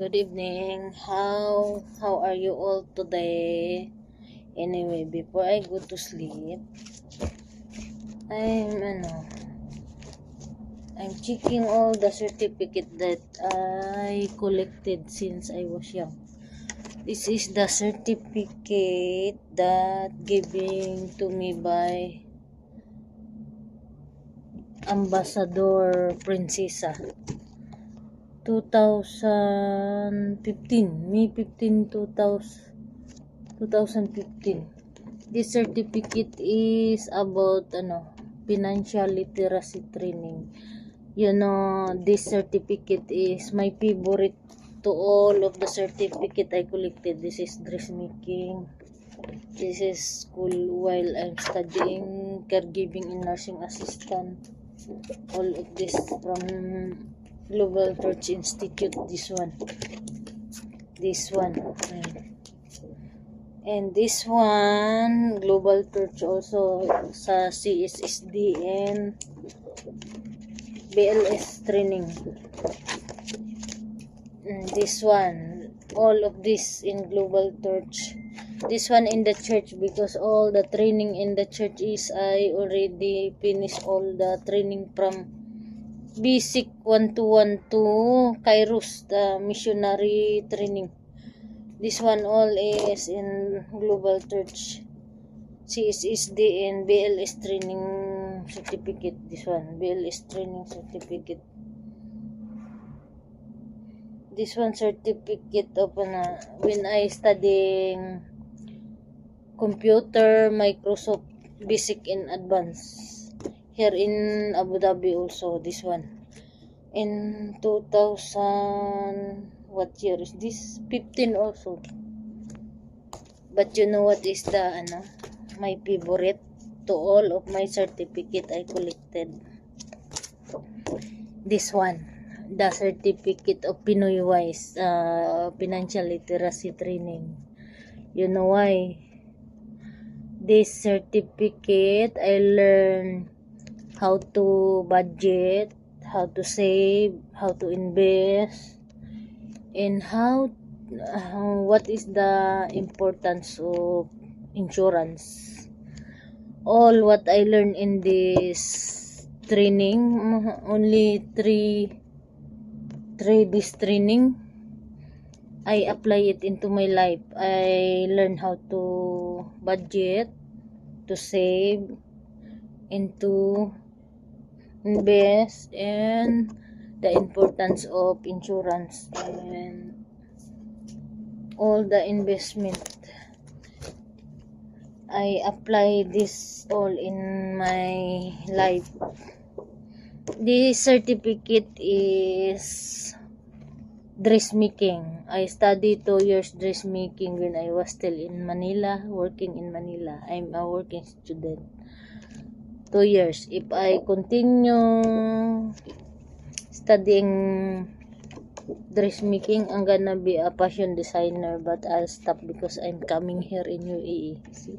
Good evening. How are you all today? Anyway, before I go to sleep, I'm checking all the certificate that I collected since I was young. This is the certificate that given to me by Ambassador Princesa 2015, May 15, 2015. This certificate is about financial literacy training. This certificate is my favorite to all of the certificate I collected. This is dressmaking. This is school while I'm studying caregiving and nursing assistant. All of this from Global Church Institute. This one. And this one, Global Church also sa CSSD and BLS training. And this one, all of this in Global Church. This one in the church because all the training in the church is I already finished all the training from basic 1-1 to Kairos, the missionary training. This one all is in Global Church, CSSD and BLS training certificate. This one, BLS training certificate. This one certificate of when I studying computer, Microsoft Basic and Advanced here in Abu Dhabi also. This one in 2000, what year is this? 15 also. But you know what is the my favorite to all of my certificate I collected? This one, the certificate of Pinoy Wise financial literacy training. You know why? This certificate I learned how to budget, how to save, how to invest, and what is the importance of insurance. All what I learned in this training, only three days training, I apply it into my life. I learn how to budget, to save, and to invest, and the importance of insurance and all the investment. I apply this all in my life. This certificate is dressmaking. I studied 2 years dressmaking when I was still in Manila, working in Manila. I'm a working student. 2 years. If I continue studying dressmaking, I'm gonna be a fashion designer, but I'll stop because I'm coming here in UAE. See?